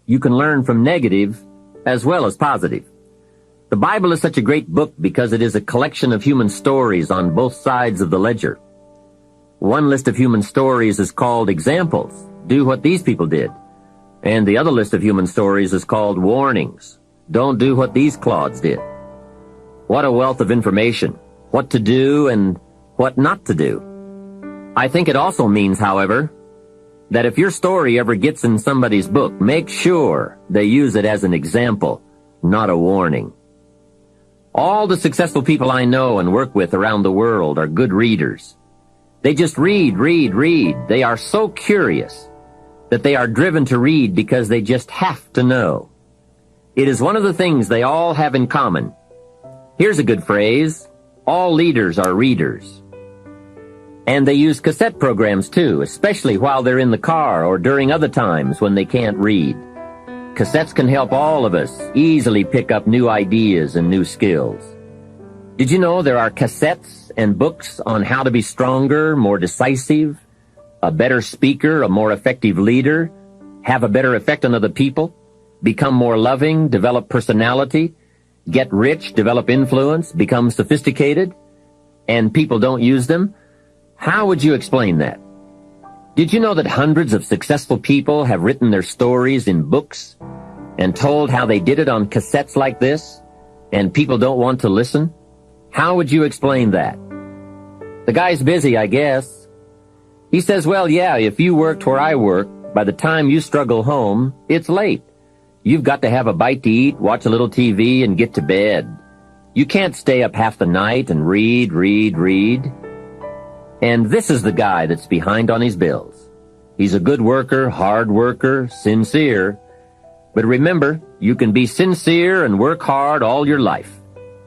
You can learn from negative as well as positive. The Bible is such a great book because it is a collection of human stories on both sides of the ledger. One list of human stories is called examples. Do what these people did. And the other list of human stories is called warnings. Don't do what these clods did. What a wealth of information. What to do and what not to do. I think it also means, however, that if your story ever gets in somebody's book, make sure they use it as an example, not a warning. All the successful people I know and work with around the world are good readers. They just read. They are so curious that they are driven to read because they just have to know. It is one of the things they all have in common. Here's a good phrase: all leaders are readers. And they use cassette programs too, especially while they're in the car or during other times when they can't read. Cassettes can help all of us easily pick up new ideas and new skills. Did you know there are cassettes and books on how to be stronger, more decisive, a better speaker, a more effective leader, have a better effect on other people, become more loving, develop personality, get rich, develop influence, become sophisticated, and people don't use them? How would you explain that? Did you know that hundreds of successful people have written their stories in books and told how they did it on cassettes like this, and people don't want to listen? How would you explain that? The guy's busy, I guess. He says, well, yeah, if you worked where I work, by the time you struggle home, it's late. You've got to have a bite to eat, watch a little TV, and get to bed. You can't stay up half the night and read. And this is the guy that's behind on his bills. He's a good worker, hard worker, sincere. But remember, you can be sincere and work hard all your life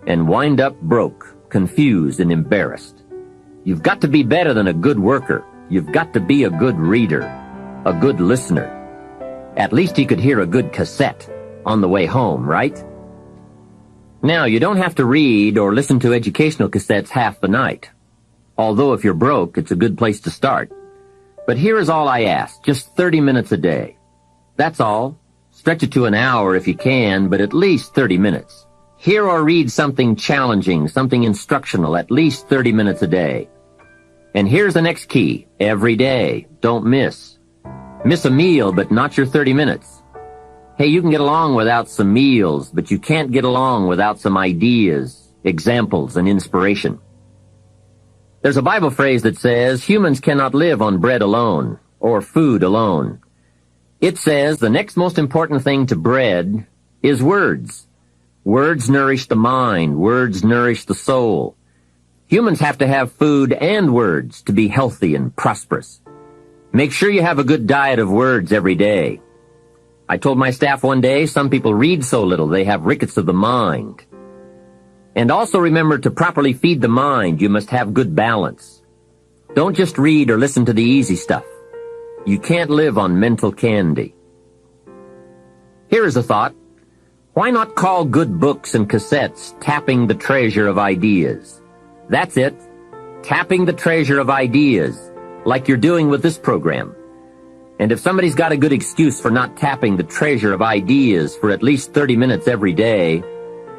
and wind up broke, confused, and embarrassed. You've got to be better than a good worker. You've got to be a good reader, a good listener. At least he could hear a good cassette on the way home, right? Now, you don't have to read or listen to educational cassettes half the night. Although if you're broke, it's a good place to start. But here is all I ask, just 30 minutes a day. That's all. Stretch it to an hour if you can, but at least 30 minutes. Hear or read something challenging, something instructional, at least 30 minutes a day. And here's the next key. Every day. Don't miss. Miss a meal, but not your 30 minutes. Hey, you can get along without some meals, but you can't get along without some ideas, examples, and inspiration. There's a Bible phrase that says, humans cannot live on bread alone, or food alone. It says the next most important thing to bread is words. Words nourish the mind. Words nourish the soul. Humans have to have food and words to be healthy and prosperous. Make sure you have a good diet of words every day. I told my staff one day, some people read so little they have rickets of the mind. And also remember to properly feed the mind, you must have good balance. Don't just read or listen to the easy stuff. You can't live on mental candy. Here is a thought. Why not call good books and cassettes tapping the treasure of ideas? That's it. Tapping the treasure of ideas, like you're doing with this program. And if somebody's got a good excuse for not tapping the treasure of ideas for at least 30 minutes every day,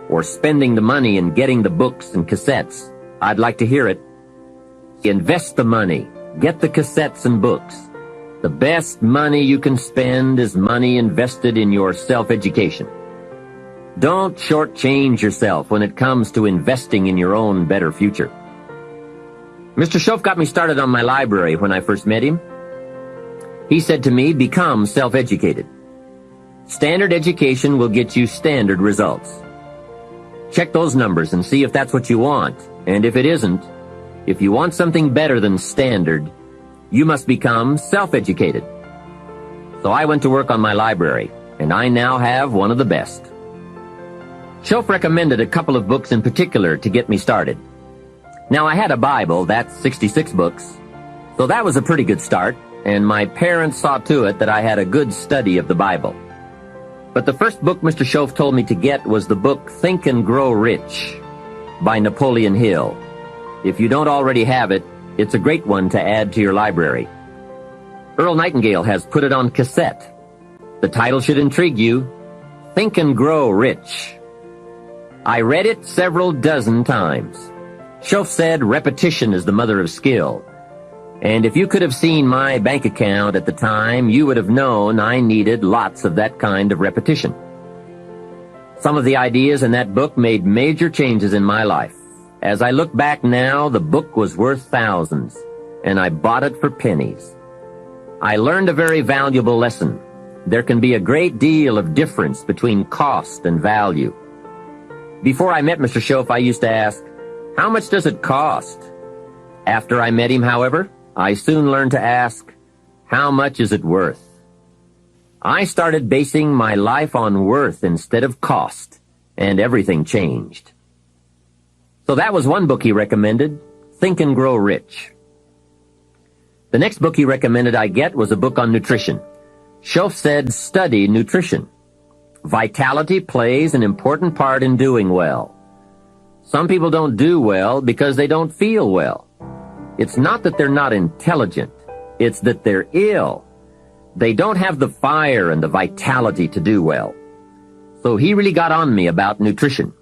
or spending the money and getting the books and cassettes, I'd like to hear it. Invest the money. Get the cassettes and books. The best money you can spend is money invested in your self-education. Don't shortchange yourself when it comes to investing in your own better future. Mr. Schoaf got me started on my library when I first met him. He said to me, become self-educated. Standard education will get you standard results. Check those numbers and see if that's what you want. And if it isn't, if you want something better than standard, you must become self-educated. So I went to work on my library, and I now have one of the best. Schoaf recommended a couple of books in particular to get me started. Now, I had a Bible, that's 66 books, so that was a pretty good start, and my parents saw to it that I had a good study of the Bible. But the first book Mr. Schoaf told me to get was the book Think and Grow Rich by Napoleon Hill. If you don't already have it, it's a great one to add to your library. Earl Nightingale has put it on cassette. The title should intrigue you. Think and Grow Rich. I read it several dozen times. Shoaff said repetition is the mother of skill. And if you could have seen my bank account at the time, you would have known I needed lots of that kind of repetition. Some of the ideas in that book made major changes in my life. As I look back now, the book was worth thousands, and I bought it for pennies. I learned a very valuable lesson. There can be a great deal of difference between cost and value. Before I met Mr. Shoaff, I used to ask, how much does it cost? After I met him, however, I soon learned to ask, how much is it worth? I started basing my life on worth instead of cost, and everything changed. So that was one book he recommended, Think and Grow Rich. The next book he recommended I get was a book on nutrition. Shoaff said, study nutrition. Vitality plays an important part in doing well. Some people don't do well because they don't feel well. It's not that they're not intelligent. It's that they're ill. They don't have the fire and the vitality to do well. So he really got on me about nutrition.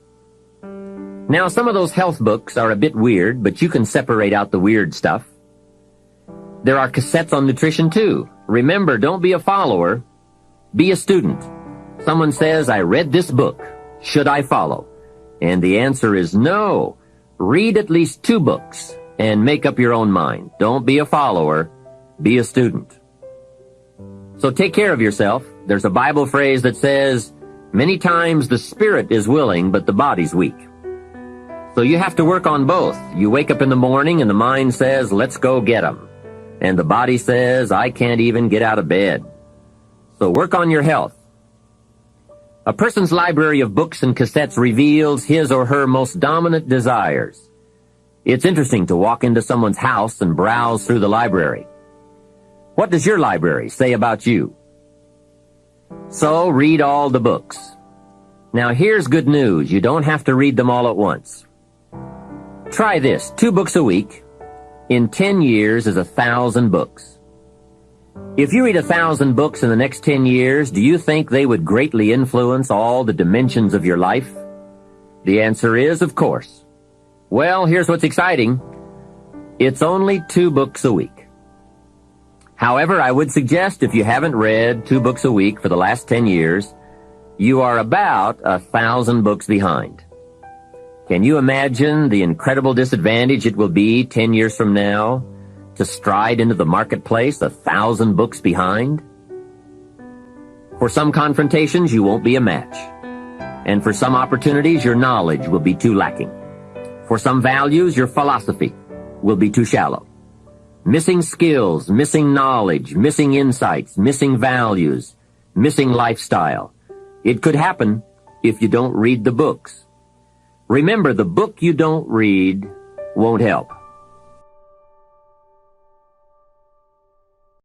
Now, some of those health books are a bit weird, but you can separate out the weird stuff. There are cassettes on nutrition, too. Remember, don't be a follower. Be a student. Someone says, I read this book. Should I follow? And the answer is no. Read at least 2 books and make up your own mind. Don't be a follower. Be a student. So take care of yourself. There's a Bible phrase that says, many times the spirit is willing, but the body's weak. So you have to work on both. You wake up in the morning and the mind says, let's go get 'em. And the body says, I can't even get out of bed. So work on your health. A person's library of books and cassettes reveals his or her most dominant desires. It's interesting to walk into someone's house and browse through the library. What does your library say about you? So read all the books. Now here's good news. You don't have to read them all at once. Try this. 2 books a week. In 10 years is 1,000 books. If you read 1,000 books in the next 10 years, do you think they would greatly influence all the dimensions of your life? The answer is, of course. Well, here's what's exciting. It's only 2 books a week. However, I would suggest if you haven't read 2 books a week for the last 10 years, you are about 1,000 books behind. Can you imagine the incredible disadvantage it will be 10 years from now to stride into the marketplace 1,000 books behind? For some confrontations, you won't be a match. And for some opportunities, your knowledge will be too lacking. For some values, your philosophy will be too shallow. Missing skills, missing knowledge, missing insights, missing values, missing lifestyle. It could happen if you don't read the books. Remember, the book you don't read won't help.